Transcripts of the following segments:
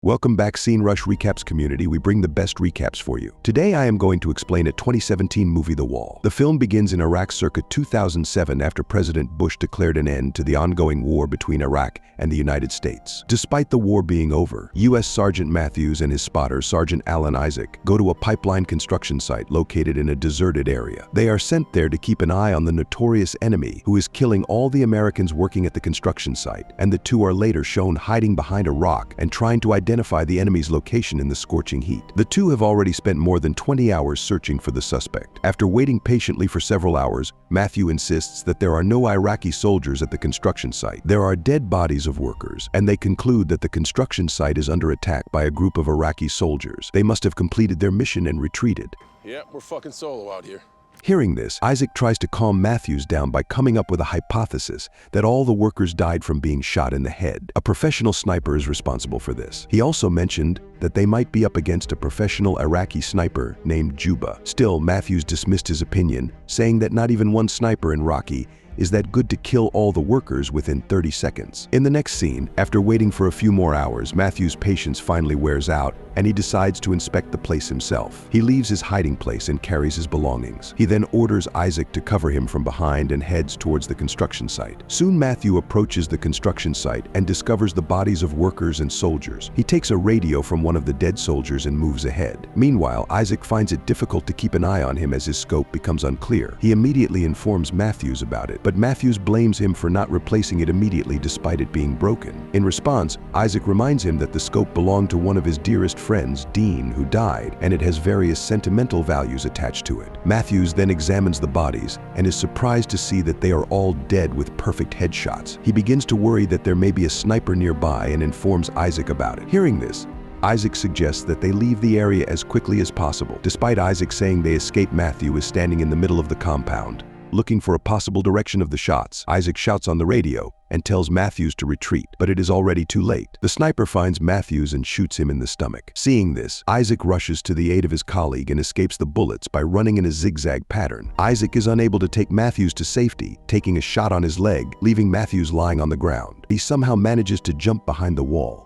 Welcome back, Scene Rush Recaps community. We bring the best recaps for you. Today I am going to explain a 2017 movie, The Wall. The film begins in Iraq circa 2007 after President Bush declared an end to the ongoing war between Iraq and the United States. Despite the war being over, U.S. Sergeant Matthews and his spotter, Sergeant Alan Isaac, go to a pipeline construction site located in a deserted area. They are sent there to keep an eye on the notorious enemy who is killing all the Americans working at the construction site, and the two are later shown hiding behind a rock and trying to identify the enemy's location in the scorching heat. The two have already spent more than 20 hours searching for the suspect. After waiting patiently for several hours, Matthew insists that there are no Iraqi soldiers at the construction site. There are dead bodies of workers, and they conclude that the construction site is under attack by a group of Iraqi soldiers. They must have completed their mission and retreated. Yeah, we're fucking solo out here. Hearing this, Isaac tries to calm Matthews down by coming up with a hypothesis that all the workers died from being shot in the head. A professional sniper is responsible for this. He also mentioned that they might be up against a professional Iraqi sniper named Juba. Still, Matthews dismissed his opinion, saying that not even one sniper in Iraqi is that good to kill all the workers within 30 seconds. In the next scene, after waiting for a few more hours, Matthew's patience finally wears out and he decides to inspect the place himself. He leaves his hiding place and carries his belongings. He then orders Isaac to cover him from behind and heads towards the construction site. Soon Matthew approaches the construction site and discovers the bodies of workers and soldiers. He takes a radio from one of the dead soldiers and moves ahead. Meanwhile, Isaac finds it difficult to keep an eye on him as his scope becomes unclear. He immediately informs Matthews about it, but Matthews blames him for not replacing it immediately despite it being broken. In response, Isaac reminds him that the scope belonged to one of his dearest friends, Dean, who died, and it has various sentimental values attached to it. Matthews then examines the bodies and is surprised to see that they are all dead with perfect headshots. He begins to worry that there may be a sniper nearby and informs Isaac about it. Hearing this, Isaac suggests that they leave the area as quickly as possible. Despite Isaac saying they escape, Matthew is standing in the middle of the compound, looking for a possible direction of the shots. Isaac shouts on the radio and tells Matthews to retreat, but it is already too late. The sniper finds Matthews and shoots him in the stomach. Seeing this, Isaac rushes to the aid of his colleague and escapes the bullets by running in a zigzag pattern. Isaac is unable to take Matthews to safety, taking a shot on his leg, leaving Matthews lying on the ground. He somehow manages to jump behind the wall.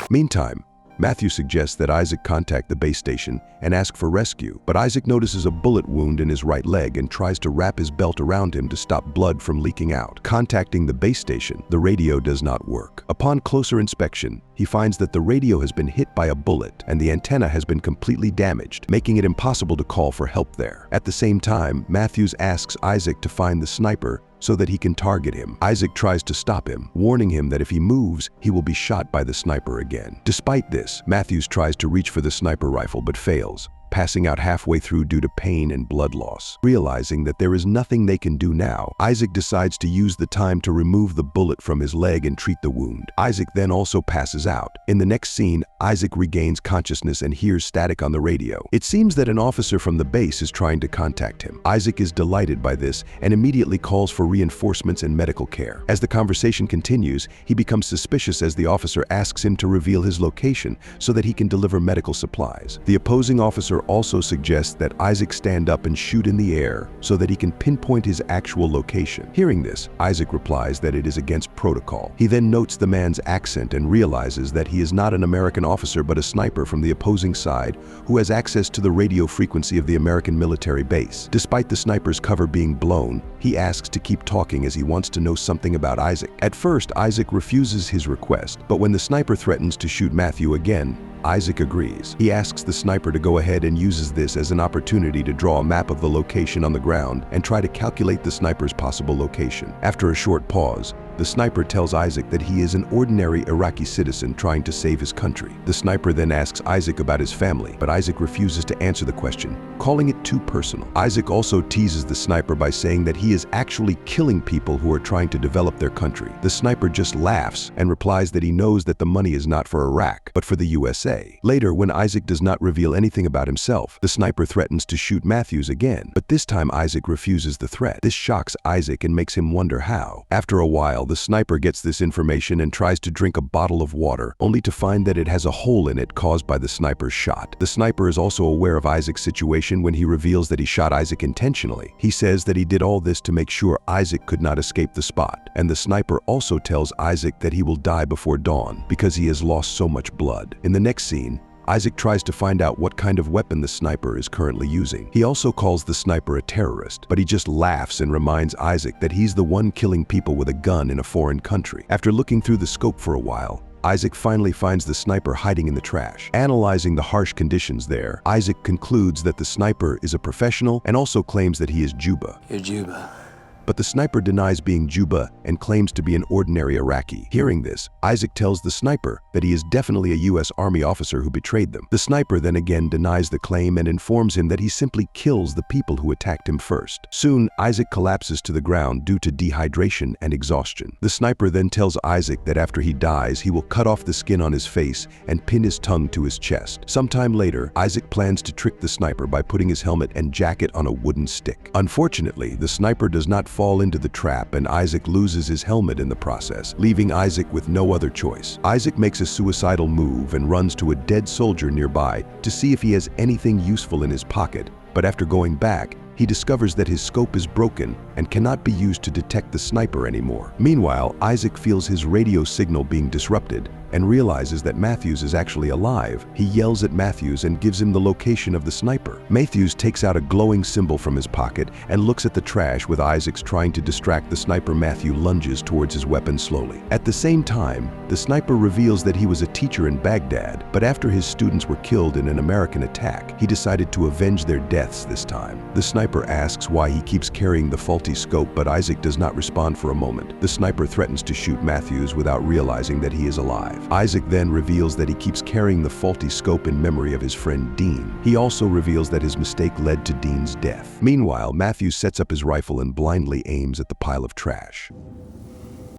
Meantime, Matthew suggests that Isaac contact the base station and ask for rescue, but Isaac notices a bullet wound in his right leg and tries to wrap his belt around him to stop blood from leaking out. Contacting the base station, the radio does not work. Upon closer inspection, he finds that the radio has been hit by a bullet and the antenna has been completely damaged, making it impossible to call for help there. At the same time, Matthews asks Isaac to find the sniper so that he can target him. Isaac tries to stop him, warning him that if he moves, he will be shot by the sniper again. Despite this, Matthews tries to reach for the sniper rifle but fails, passing out halfway through due to pain and blood loss. Realizing that there is nothing they can do now, Isaac decides to use the time to remove the bullet from his leg and treat the wound. Isaac then also passes out. In the next scene, Isaac regains consciousness and hears static on the radio. It seems that an officer from the base is trying to contact him. Isaac is delighted by this and immediately calls for reinforcements and medical care. As the conversation continues, he becomes suspicious as the officer asks him to reveal his location so that he can deliver medical supplies. The opposing officer also suggests that Isaac stand up and shoot in the air so that he can pinpoint his actual location. Hearing this, Isaac replies that it is against protocol. He then notes the man's accent and realizes that he is not an American officer but a sniper from the opposing side who has access to the radio frequency of the American military base. Despite the sniper's cover being blown, he asks to keep talking as he wants to know something about Isaac. At first, Isaac refuses his request, but when the sniper threatens to shoot Matthew again, Isaac agrees. He asks the sniper to go ahead and uses this as an opportunity to draw a map of the location on the ground and try to calculate the sniper's possible location. After a short pause, the sniper tells Isaac that he is an ordinary Iraqi citizen trying to save his country. The sniper then asks Isaac about his family, but Isaac refuses to answer the question, calling it too personal. Isaac also teases the sniper by saying that he is actually killing people who are trying to develop their country. The sniper just laughs and replies that he knows that the money is not for Iraq, but for the USA. Later, when Isaac does not reveal anything about himself, the sniper threatens to shoot Matthews again, but this time Isaac refuses the threat. This shocks Isaac and makes him wonder how. After a while, Meanwhile, the sniper gets this information and tries to drink a bottle of water, only to find that it has a hole in it caused by the sniper's shot. The sniper is also aware of Isaac's situation when he reveals that he shot Isaac intentionally. He says that he did all this to make sure Isaac could not escape the spot, and the sniper also tells Isaac that he will die before dawn because he has lost so much blood. In the next scene, Isaac tries to find out what kind of weapon the sniper is currently using. He also calls the sniper a terrorist, but he just laughs and reminds Isaac that he's the one killing people with a gun in a foreign country. After looking through the scope for a while, Isaac finally finds the sniper hiding in the trash. Analyzing the harsh conditions there, Isaac concludes that the sniper is a professional and also claims that he is Juba. You're Juba. But the sniper denies being Juba and claims to be an ordinary Iraqi. Hearing this, Isaac tells the sniper that he is definitely a U.S. Army officer who betrayed them. The sniper then again denies the claim and informs him that he simply kills the people who attacked him first. Soon, Isaac collapses to the ground due to dehydration and exhaustion. The sniper then tells Isaac that after he dies, he will cut off the skin on his face and pin his tongue to his chest. Sometime later, Isaac plans to trick the sniper by putting his helmet and jacket on a wooden stick. Unfortunately, the sniper does not fall into the trap and Isaac loses his helmet in the process, leaving Isaac with no other choice. Isaac makes a suicidal move and runs to a dead soldier nearby to see if he has anything useful in his pocket, but after going back, he discovers that his scope is broken and cannot be used to detect the sniper anymore. Meanwhile, Isaac feels his radio signal being disrupted and realizes that Matthews is actually alive. He yells at Matthews and gives him the location of the sniper. Matthews takes out a glowing symbol from his pocket and looks at the trash with Isaac trying to distract the sniper. Matthew lunges towards his weapon slowly. At the same time, the sniper reveals that he was a teacher in Baghdad, but after his students were killed in an American attack, he decided to avenge their deaths this time. The sniper asks why he keeps carrying the faulty scope, but Isaac does not respond for a moment. The sniper threatens to shoot Matthews without realizing that he is alive. Isaac then reveals that he keeps carrying the faulty scope in memory of his friend Dean. He also reveals that his mistake led to Dean's death. Meanwhile, Matthews sets up his rifle and blindly aims at the pile of trash.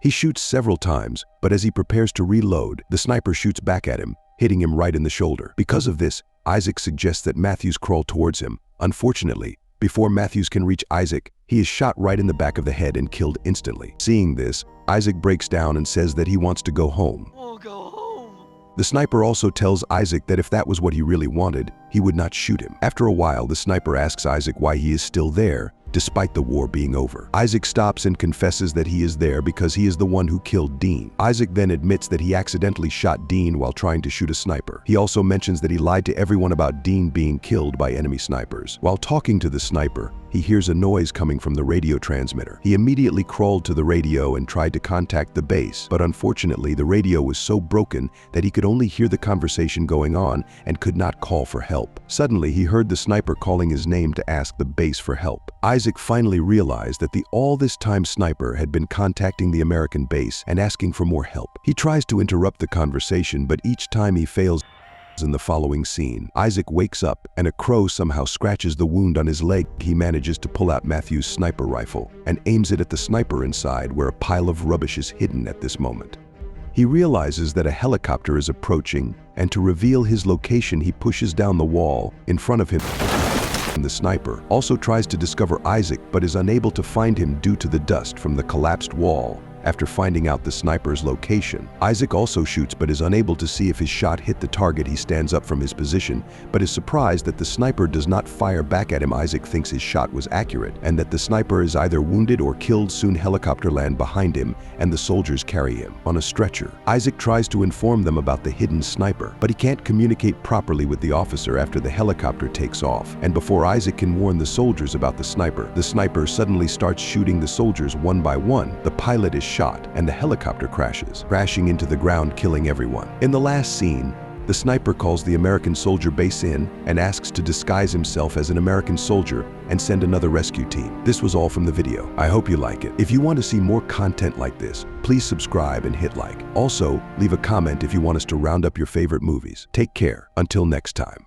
He shoots several times, but as he prepares to reload, the sniper shoots back at him, hitting him right in the shoulder. Because of this, Isaac suggests that Matthews crawl towards him. Unfortunately, before Matthews can reach Isaac, he is shot right in the back of the head and killed instantly. Seeing this, Isaac breaks down and says that he wants to go home. Go home. The sniper also tells Isaac that if that was what he really wanted, he would not shoot him. After a while, the sniper asks Isaac why he is still there, despite the war being over. Isaac stops and confesses that he is there because he is the one who killed Dean. Isaac then admits that he accidentally shot Dean while trying to shoot a sniper. He also mentions that he lied to everyone about Dean being killed by enemy snipers. While talking to the sniper, he hears a noise coming from the radio transmitter. He immediately crawled to the radio and tried to contact the base, but unfortunately the radio was so broken that he could only hear the conversation going on and could not call for help. Suddenly, he heard the sniper calling his name to ask the base for help. Isaac finally realized that the all this time sniper had been contacting the American base and asking for more help. He tries to interrupt the conversation, but each time he fails. In the following scene, Isaac wakes up and a crow somehow scratches the wound on his leg. He manages to pull out Matthew's sniper rifle and aims it at the sniper inside, where a pile of rubbish is hidden at this moment. He realizes that a helicopter is approaching, and to reveal his location, he pushes down the wall in front of him. The sniper also tries to discover Isaac but is unable to find him due to the dust from the collapsed wall. After finding out the sniper's location, Isaac also shoots but is unable to see if his shot hit the target. He stands up from his position but is surprised that the sniper does not fire back at him. Isaac thinks his shot was accurate and that the sniper is either wounded or killed. Soon helicopter land behind him and the soldiers carry him on a stretcher. Isaac tries to inform them about the hidden sniper, but he can't communicate properly with the officer after the helicopter takes off. And before Isaac can warn the soldiers about the sniper suddenly starts shooting the soldiers one by one. The pilot is shot and the helicopter crashing into the ground, killing everyone. In the last scene, the sniper calls the American soldier base in and asks to disguise himself as an American soldier and send another rescue team. This was all from the video. I hope you like it. If you want to see more content like this, please subscribe and hit like. Also, leave a comment if you want us to round up your favorite movies. Take care. Until next time.